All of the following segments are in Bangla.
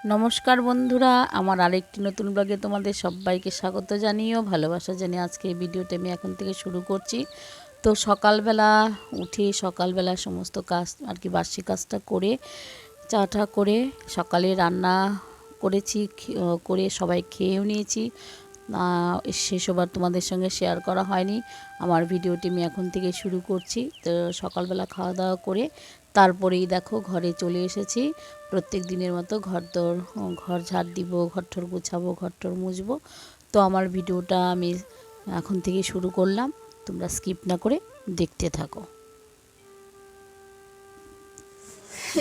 নমস্কার বন্ধুরা, আমার আরেকটি নতুন ব্লগে তোমাদের সবাইকে স্বাগত জানিয়ে ও ভালোবাসা জানিয়ে আজকে এই ভিডিওটা আমি এখন থেকে শুরু করছি। তো সকালবেলা উঠে সকালবেলা সমস্ত কাজ আর কি বাসি কাজটা করে চাটা করে সকালে রান্না করেছি, করে সবাই খেয়েও নিয়েছি। সেসব আর তোমাদের সঙ্গে শেয়ার করা হয়নি। আমার ভিডিওটি আমি এখন থেকে শুরু করছি। তো সকালবেলা খাওয়া দাওয়া করে তারপরেই দেখো ঘরে চলে এসেছি। প্রত্যেক দিনের মতো ঘর ঝাড় দিব, ঘরটর গুছাবো, ঘরটর মুছবো। তো আমার ভিডিওটা আমি এখন থেকে শুরু করলাম, তোমরা স্কিপ না করে দেখতে থাকো।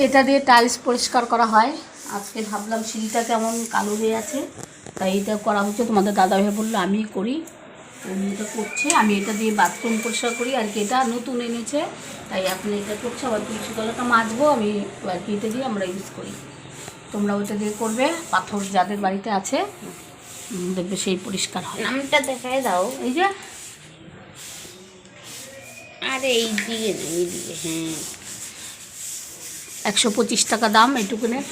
এটা দিয়ে টাইলস পরিষ্কার করা হয়। আজকে ভাবলাম সিঁড়িটা কেমন কালো হয়ে আছে, তাই এটা করা হচ্ছে। তোমাদের দাদাভাই বললো আমি করি, উনি এটা করছে। আমি এটা দিয়ে বাথরুম পরিষ্কার করি আর কি, এটা নতুন এনেছে তাই এখন এটা করছে। আবার তুলসী তলাটা মাজবো আমি আর কি, এটা দিয়ে আমরা ইউজ করি। তোমরা ওইটা দিয়ে করবে, পাথর যাদের বাড়িতে আছে দেখবে সেই পরিষ্কার হয়। নামটা দেখায় দাও। এই যে আরে এই দিকে না, এই দিকে। হ্যাঁ, 125 টাকা দাম এইটুকুনের।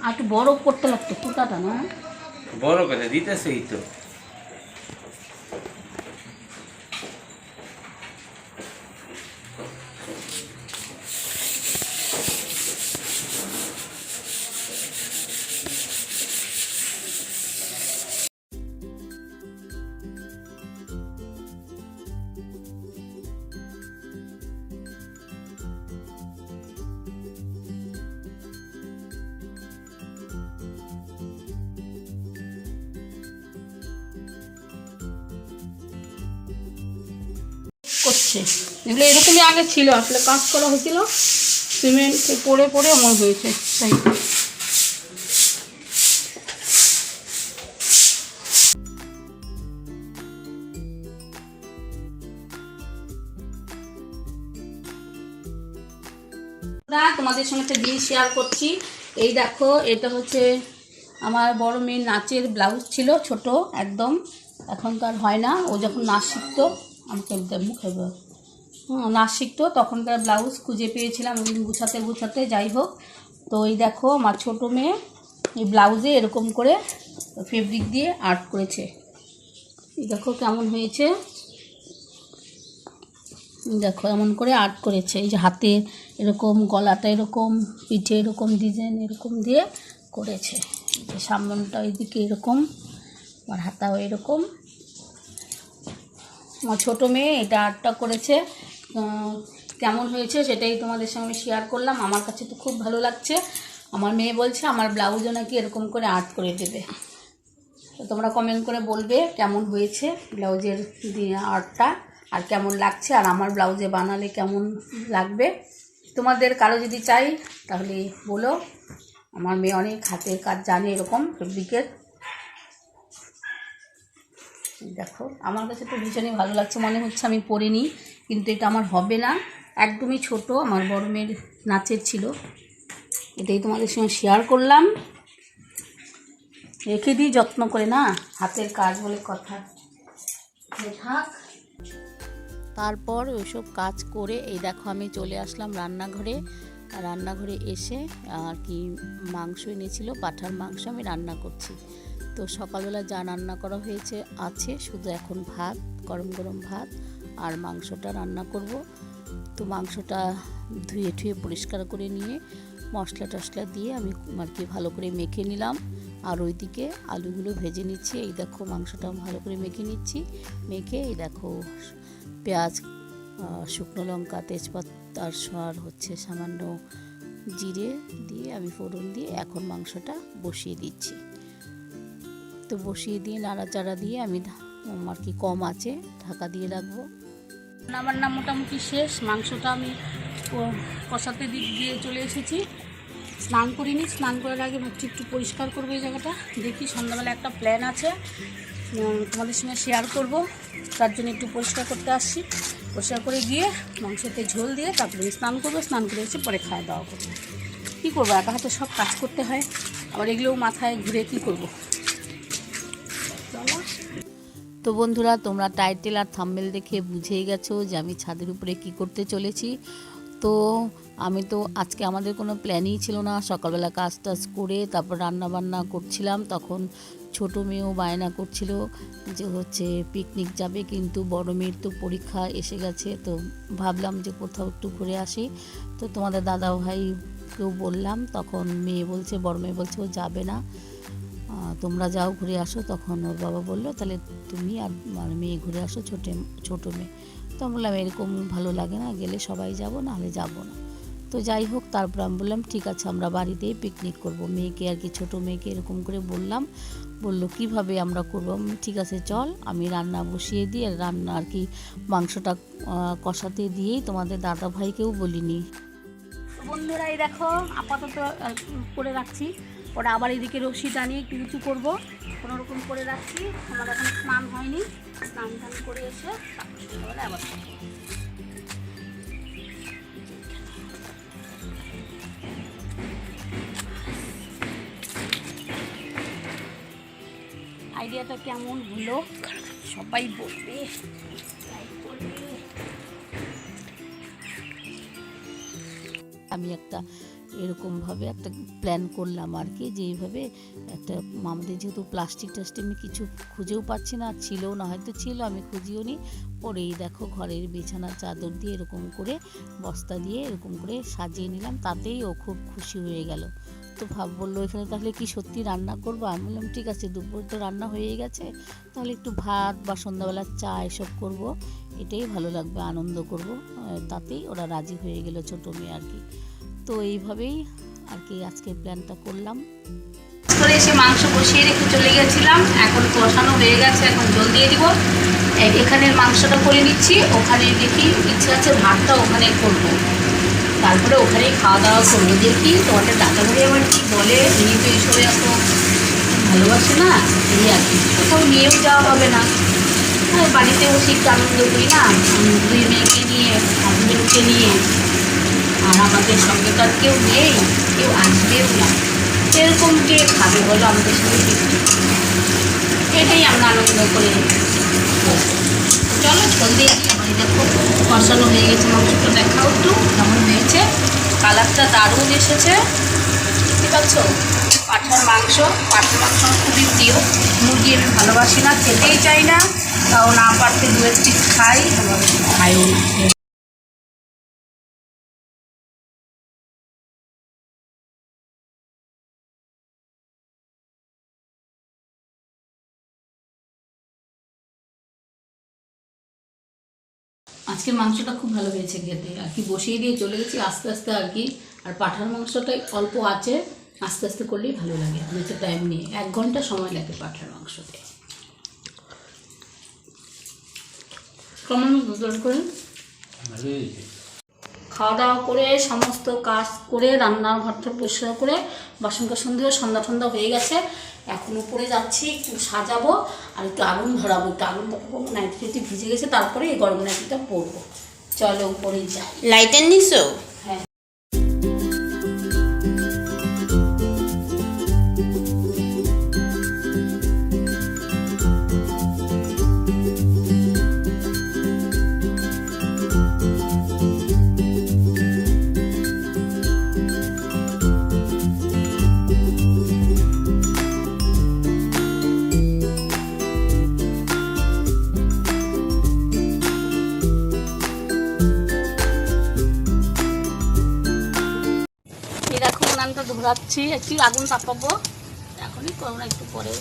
আর একটু বড় করতে লাগতো ফুটাটা, না বড় করে দিতেছেই তো। করছে এগুলো এরকমই আগে ছিল, আসলে কাজ করা হয়েছিল, সিমেন্ট পড়ে পড়ে এমন হয়েছে। তাই তোমাদের সঙ্গে একটা জিনিস শেয়ার করছি। এই দেখো, এটা হচ্ছে আমার বড় মেয়ের নাচের ব্লাউজ ছিল, ছোট একদম, এখন তো আর হয় না। ও যখন নাচ শিখতো, আমাকে মুখে নাচ শিখতো তখনকার ব্লাউজ খুঁজে পেয়েছিলাম ওই দিন গুছাতে গুছাতে, যাই হোক। তো এই দেখো আমার ছোটো মেয়ে এই ব্লাউজে এরকম করে ফেব্রিক দিয়ে আর্ট করেছে। এই দেখো কেমন হয়েছে, দেখো এমন করে আর্ট করেছে। এই যে হাতে এরকম, গলাটা এরকম, পিঠে এরকম ডিজাইন এরকম দিয়ে করেছে। যে সামনটা ওইদিকে এরকম, আমার হাতাও এরকম। আমার ছোটো মেয়ে এটা আর্টটা করেছে। কেমন হয়েছে সেটাই তোমাদের সঙ্গে শেয়ার করলাম। আমার কাছে তো খুব ভালো লাগছে। আমার মেয়ে বলছে আমার ব্লাউজও নাকি এরকম করে আর্ট করে দেবে। তো তোমরা কমেন্ট করে বলবে কেমন হয়েছে ব্লাউজের আর্টটা, আর কেমন লাগছে, আর আমার ব্লাউজে বানালে কেমন লাগবে। তোমাদের কারো যদি চাই তাহলে বলো। আমার মেয়ে অনেক হাতের কাজ জানে এরকম ফেব্রিকের। দেখো আমার কাছে তো ভীষণই ভালো লাগছে, মনে হচ্ছে আমি পরে নিই, কিন্তু এটা আমার হবে না, একদমই ছোট। আমার বড় মেয়ের নাচের ছিল, এটাই তোমাদের সঙ্গে শেয়ার করলাম। রেখে দিই যত্ন করে, না হাতের কাজ বলে কথা, থাক। তারপর ওইসব কাজ করে এই দেখো আমি চলে আসলাম রান্নাঘরে। রান্নাঘরে এসে আর কি মাংস এনেছিল, পাঁঠার মাংস আমি রান্না করছি। তো সকালবেলা যা রান্না করা হয়েছে আছে, শুধু এখন ভাত, গরম গরম ভাত আর মাংসটা রান্না করব। তো মাংসটা ধুয়ে ঠুয়ে পরিষ্কার করে নিয়ে মশলা টশলা দিয়ে আমি আর কি ভালো করে মেখে নিলাম। আর ওইদিকে আলুগুলো ভেজে নিচ্ছি। এই দেখো মাংসটা ভালো করে মেখে নিচ্ছি। মেখে এই দেখো পেঁয়াজ, শুকনো লঙ্কা, তেজপাতা আর হচ্ছে সামান্য জিরে দিয়ে আমি ফোড়ন দিয়ে এখন মাংসটা বসিয়ে দিচ্ছি। তো বসিয়ে দিয়ে নাড়াচাড়া দিয়ে আমি আর কি কম আছে ঢাকা দিয়ে রাখবো। রান্নাবান্না মোটামুটি শেষ। মাংসটা আমি কষাতে দিয়ে চলে এসেছি। স্নান করিনি, স্নান করার আগে ভাবছি একটু পরিষ্কার করবো এই জায়গাটা। দেখি সন্ধ্যাবেলা একটা প্ল্যান আছে, তোমাদের সঙ্গে শেয়ার করব, তার জন্য একটু পরিষ্কার করতে আসছি। পরিষ্কার করে গিয়ে মাংসতে ঝোল দিয়ে তারপরে স্নান করবো, স্নান করে এসে পরে খাওয়া দাওয়া করবো। কী করবো, একা হাতে সব কাজ করতে হয়, আবার এগুলোও মাথায় ঘুরে কী করবো। তো বন্ধুরা, তোমরা টাইটেল আর থাম্বনেল দেখে বুঝেই গেছো যে আমি ছাদের উপরে কি করতে চলেছি। তো আমি তো আজকে আমাদের কোনো প্ল্যানই ছিল না, সকালবেলা কাজ টাজ করে তারপর রান্না বান্না করছিলাম, তখন ছোটো মেয়েও বায়না করছিল যে হচ্ছে পিকনিক যাবে, কিন্তু বড় মেয়ের তো পরীক্ষা এসে গেছে, তো ভাবলাম যে কোথাও একটু ঘুরে আসি। তো তোমাদের দাদা ভাইকেও বললাম, তখন মেয়ে বলছে, বড় মেয়ে বলছে ও যাবে না, তোমরা যাও ঘুরে আসো। তখন ওর বাবা বললো তাহলে তুমি আর মেয়ে ঘুরে আসো, ছোটো মেয়ে। তো আমি বললাম এরকম ভালো লাগে না, গেলে সবাই যাব, নাহলে যাব না। তো যাই হোক, তারপর আমি বললাম ঠিক আছে আমরা বাড়িতেই পিকনিক করব, মেয়েকে আর কি ছোটো মেয়েকে এরকম করে বললাম। বললো কিভাবে আমরা করবো, ঠিক আছে চল, আমি রান্না বসিয়ে দিয়ে রান্না আর কি মাংসটা কষাতে দিয়েই তোমাদের দাদা ভাইকেও বলিনি। তো বন্ধুরা এই দেখো আপাতত করে রাখছি, ওরা আবার এদিকে রশি টানিয়ে একটু উঁচু করবো, কোনোরকম করে রাখছি। আমার এখন স্নান হয়নি, স্নান টান করে এসে তারপর সন্ধ্যাবেলা আবার আইডিয়াটা কেমন হলো সবাই বলবে, লাইক করবে। আমি একটা এরকমভাবে একটা প্ল্যান করলাম আর কি, যে এইভাবে একটা আমাদের যেহেতু প্লাস্টিক টাস্টিক কিছু খুঁজেও পাচ্ছি না, ছিলও না, হয়তো ছিল আমি খুঁজিও নি, পরেই দেখো ঘরের বিছানার চাদর দিয়ে এরকম করে বস্তা দিয়ে এরকম করে সাজিয়ে নিলাম, তাতেই ও খুব খুশি হয়ে গেল। তো বললো এখানে তাহলে কি সত্যি রান্না করবো? আমি বললাম ঠিক আছে, দুপুর তো রান্না হয়ে গেছে, তাহলে একটু ভাত বা সন্ধ্যাবেলা চা এসব করবো, এটাই ভালো লাগবে, আনন্দ করব। তাতেই ওরা রাজি হয়ে গেল, ছোটো মেয়ে আর কি। তো এইভাবেই আর কি আজকে প্ল্যানটা করলাম। করে এসে মাংস বসিয়ে রেখে চলে গেছিলাম, এখন কষানো হয়ে গেছে, এখন জল দিয়ে দিব। এখানের মাংসটা করে নিচ্ছি, ওখানে দেখি ইচ্ছে আছে ভাতটা ওখানে করব, তারপরে ওখানেই খাওয়া দাওয়া করবো। দেখি তোমাদের দাদা ভাই আবার কি বলে, উনি তো এইসবে এত ভালোবাসে না, এই আর কি, কোথাও নিয়েও যাওয়া হবে না, বাড়িতে বসে একটু আনন্দ করি না, দুই মেয়েকে নিয়ে, হাজবেন্ডকে নিয়ে, আর আমাদের সঙ্গে তো আর কেউ নেই, কেউ আসবেও না, এরকম কে খাবে বলো আমাদের সঙ্গে পিকনিক, এটাই আমরা আনন্দ করে। চলো ঝোল দিয়ে দিই, আমার দেখো কষানো হয়ে গেছে, মাংসটা দেখাও একটু কেমন হয়েছে, কালারটা দারুণ এসেছে, ঠিক আছে। পাঁঠার মাংস আমার খুবই প্রিয়, মুরগি আমি ভালোবাসি না, খেতেই চাই না, তাও না পারতে দু এক পিস খাই, আবার খাইও না। আজকের মাংসটা খুব ভালো হয়েছে খেতে, আর কি বসিয়ে দিয়ে চলে গেছি আস্তে আস্তে আর কি। আর পাঁঠার মাংসটাই অল্প আছে, আস্তে আস্তে করলেই ভালো লাগে, বেশি টাইম নিয়ে 1 ঘন্টা সময় লাগে পাঁঠার মাংসতে। কেমন করে খাওয়া দাওয়া করে সমস্ত কাজ করে রান্নাঘরটা পরিষ্কার করে বাসন কাসন দিয়ে সন্ধ্যা ঠন্ধ্যা হয়ে গেছে, এখন উপরে যাচ্ছি একটু সাজাবো আর একটু আগুন ধরাবো, একটু আগুন ধরাবো, নাইটি ভিজে গেছে, তারপরে এই গরম নাইটিটা পরবো। চলো উপরেই যাই। লাইটার নিছো? হ্যাঁ। উনানটা ধরাচ্ছি, একটু আগুন তাপাবো, এখনই করবো না, একটু পরে।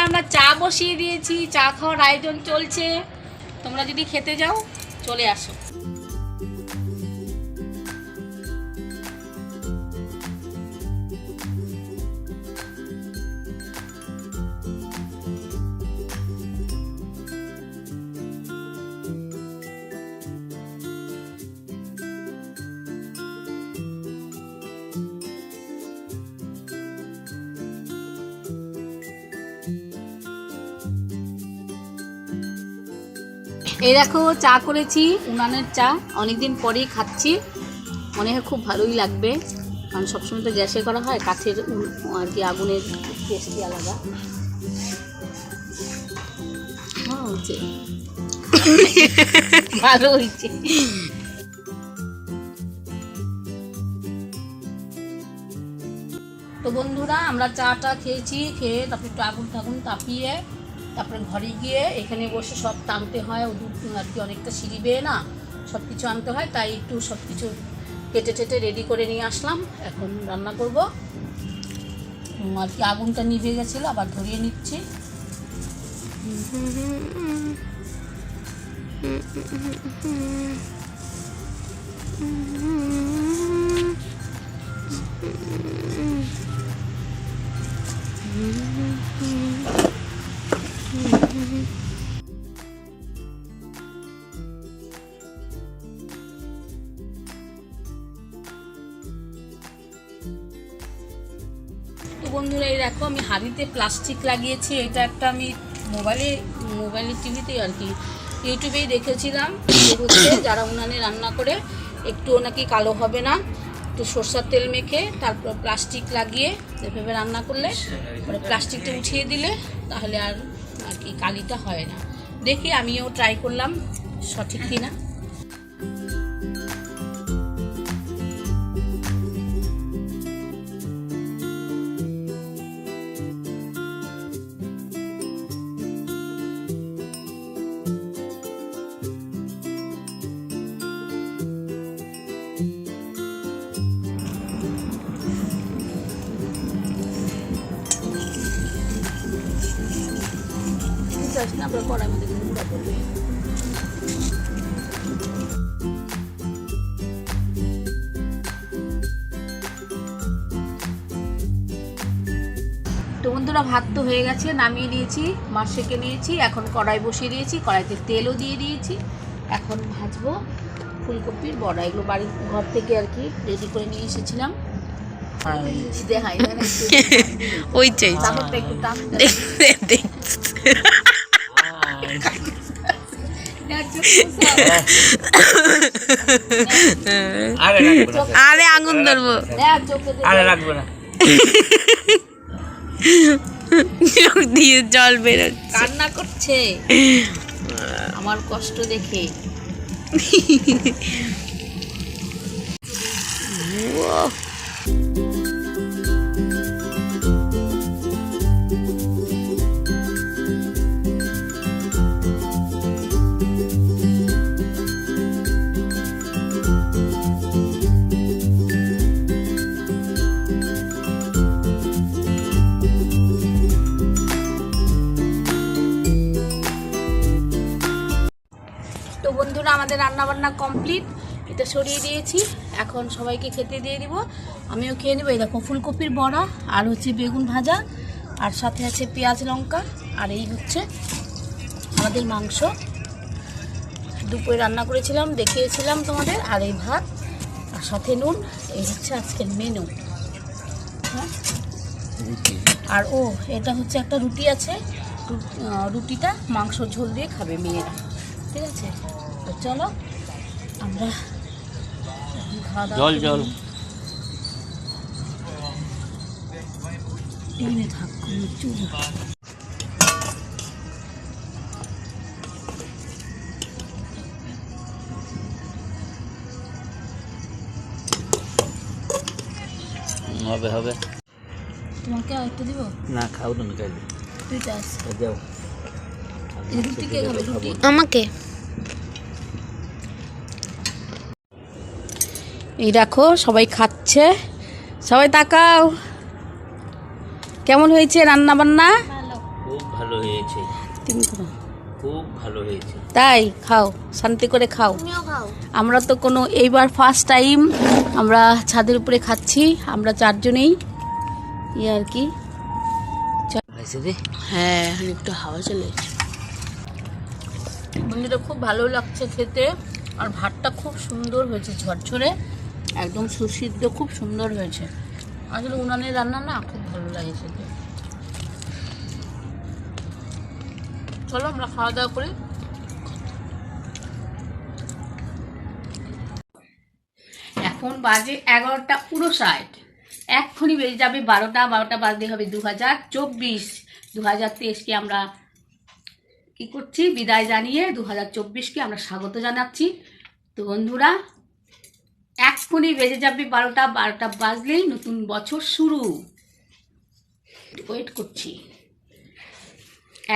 আমরা চা বসিয়ে দিয়েছি, চা খাওয়ার আয়োজন চলছে, তোমরা যদি খেতে যাও চলে আসো। এই দেখো চা করেছি, উনানের চা, অনেকদিন পরেই খাচ্ছি, মনে হয় খুব ভালোই লাগবে, কারণ সবসময় তো গ্যাসে করা হয়, কাঠের আর কি আগুনের টেস্টই আলাদা। হয়েছে, ভালো হয়েছে। তো বন্ধুরা আমরা চাটা খেয়েছি, খেয়ে তারপরে একটু আগুন তাপিয়ে তারপরে ঘরে গিয়ে এখানে বসে সব টানতে হয়, আর কি অনেকটা সিঁড়ি বেয়ে না সব কিছু আনতে হয়, তাই একটু সব কিছু কেটে রেডি করে নিয়ে আসলাম। এখন রান্না করব আর কি, আগুনটা নিভে গেছিলো, আবার ধরিয়ে নিচ্ছি। তো বন্ধুরা এই দেখো আমি হাঁড়িতে প্লাস্টিক লাগিয়েছি, এটা একটা আমি মোবাইলে টিভিতে আর কি ইউটিউবেই দেখেছিলাম, হচ্ছে যারা উনানে রান্না করে একটুও নাকি কালো হবে না, একটু সরষের তেল মেখে তারপর প্লাস্টিক লাগিয়ে এভাবে রান্না করলে পরে প্লাস্টিকটা উঠিয়ে দিলে তাহলে আর আর কি কালিটা হয় না। দেখি আমিও ট্রাই করলাম সঠিক কিনা। আমরা কড়াই মধ্যে গুঁড়া করবো। তো বন্ধুরা ভাত তো হয়ে গেছে, নামিয়ে নিয়েছি, মাছ সেঁকে নিয়েছি, এখন কড়াই বসিয়ে দিয়েছি, কড়াইতে তেলও দিয়ে দিয়েছি, এখন ভাজবো ফুলকপির বড়া। এগুলো বাড়ির ঘর থেকে আর কি রেডি করে নিয়ে এসেছিলাম। ওই চাই একটু টান আরে আগুন ধরবো, আরে রাখবো না, চোখ দিয়ে জল বেরোচ্ছে, কান্না করছে আমার কষ্ট দেখে। তো বন্ধুরা আমাদের রান্নাবান্না কমপ্লিট, এটা সরিয়ে দিয়েছি, এখন সবাইকে খেতে দিয়ে দিব, আমিও খেয়ে নেবো। এই দেখো ফুলকপির বড়া আর হচ্ছে বেগুন ভাজা, আর সাথে আছে পেঁয়াজ লঙ্কা, আর এই হচ্ছে আমাদের মাংস, দুপুরে রান্না করেছিলাম দেখিয়েছিলাম তোমাদের, আর এই ভাত আর সাথে নুন, এই হচ্ছে আজকের মেনু। হ্যাঁ, আর এটা হচ্ছে একটা রুটি আছে, রুটিটা মাংস ঝোল দিয়ে খাবে মেয়েরা, ঠিক আছে? তো চলো আমরা খাওয়া দাওয়া জল টেনে থাক চুল। হবে তোমাকে আর একটু দিব না, খাও না খাইলে তুই চাস যাও। রুটি কে খাবে? রুটি আমাকে। এই দেখো সবাই খাচ্ছে, সবাই তাকাও, কেমন হয়েছে রান্না বান্না? খুব ভালো হয়েছে, খুব ভালো হয়েছে। তাই খাও, শান্তি করে খাও। আমরা তো এইবার ফার্স্ট টাইম আমরা ছাদের উপরে খাচ্ছি, আমরা চারজনেই আর কি। হ্যাঁ, একটু হাওয়া চলে বন্ধুরা, খুব ভালো লাগছে খেতে, আর ভাতটা খুব সুন্দর হয়েছে, ঝরঝরে একদম সুসিদ্ধ, খুব সুন্দর হয়েছে। আসলে উনানের রান্না না খুব ভালো লাগে খেতে। চলো আমরা খাওয়া দাওয়া করি। এখন বাজে 11টা 59, এক্ষুনি বেজে যাবে 12টা বাজতে হবে 2023কে আমরা কি করছি, বিদায় জানিয়ে 2024কে আমরা স্বাগত জানাচ্ছি। তো বন্ধুরা এক্ষুনি বেজে যাবে 12টা বাজলেই নতুন বছর শুরু। ওয়েট করছি।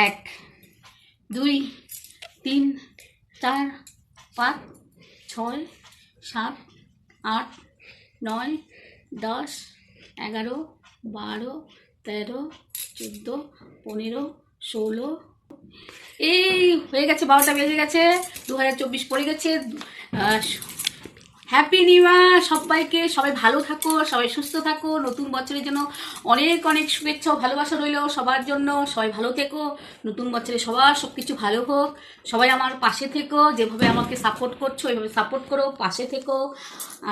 1 2 3 4 5 6 7 8 9 10 11 12 13 14 15 16, এই হয়ে গেছে 12টা বেজে গেছে, 2024 পড়ে গেছে। হ্যাপি নিউ ইয়ার সবাইকে, সবাই ভালো থাকো, সবাই সুস্থ থাকো। নতুন বছরের জন্য অনেক অনেক শুভেচ্ছা ও ভালোবাসা রইল সবার জন্য। সবাই ভালো থেকো, নতুন বছরে সবার সব কিছু ভালো হোক। সবাই আমার পাশে থেকো, যেভাবে আমাকে সাপোর্ট করছো ওইভাবে সাপোর্ট করো, পাশে থেকো।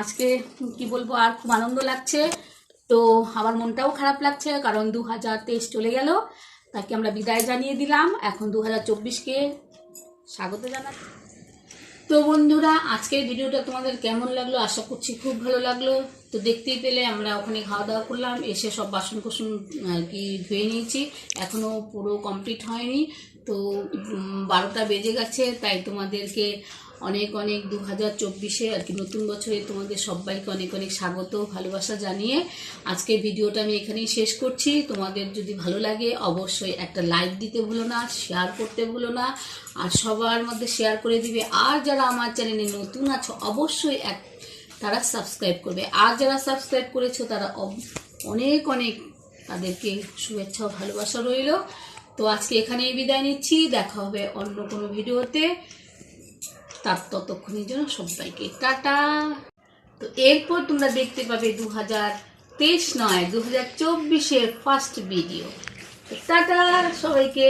আজকে কি বলবো, আর খুব আনন্দ লাগছে। তো আমার মনটাও খারাপ লাগছে, কারণ 2023 চলে গেল, তাকে আমরা বিদায় জানিয়ে দিলাম। এখন 2024কে স্বাগত জানাচ্ছি। তো বন্ধুরা আজকের ভিডিওটা তোমাদের কেমন লাগলো, আশা করছি খুব ভালো লাগলো। তো দেখতেই পেলে আমরা ওখানে খাওয়া দাওয়া করলাম, এসে সব বাসন কোসন আর কি ধুয়ে নিয়েছি, এখনও পুরো কমপ্লিট হয়নি। তো 12টা বেজে গেছে, তাই তোমাদেরকে অনেক অনেক 2024-এ আর কি নতুন বছরে তোমাদের সবাইকে অনেক অনেক স্বাগত ভালোবাসা জানিয়ে আজকের ভিডিওটা আমি এখানেই শেষ করছি। তোমাদের যদি ভালো লাগে অবশ্যই একটা লাইক দিতে ভুলো না, শেয়ার করতে ভুলো না, আর সবার মধ্যে শেয়ার করে দিবে। আর যারা আমার চ্যানেলে নতুন আছো অবশ্যই তারা সাবস্ক্রাইব করবে, আর যারা সাবস্ক্রাইব করেছো তারা অনেক অনেক তাদেরকে শুভেচ্ছা ও ভালোবাসা রইল। তো আজকে এখানেই বিদায় নিচ্ছি, দেখা হবে অন্য কোনো ভিডিওতে। তার ততক্ষণের জন্য সবাইকে টাটা। তো এরপর তোমরা দেখতে পাবে 2023 নয় 2024-এর ফার্স্ট ভিডিও। টাটা সবাইকে।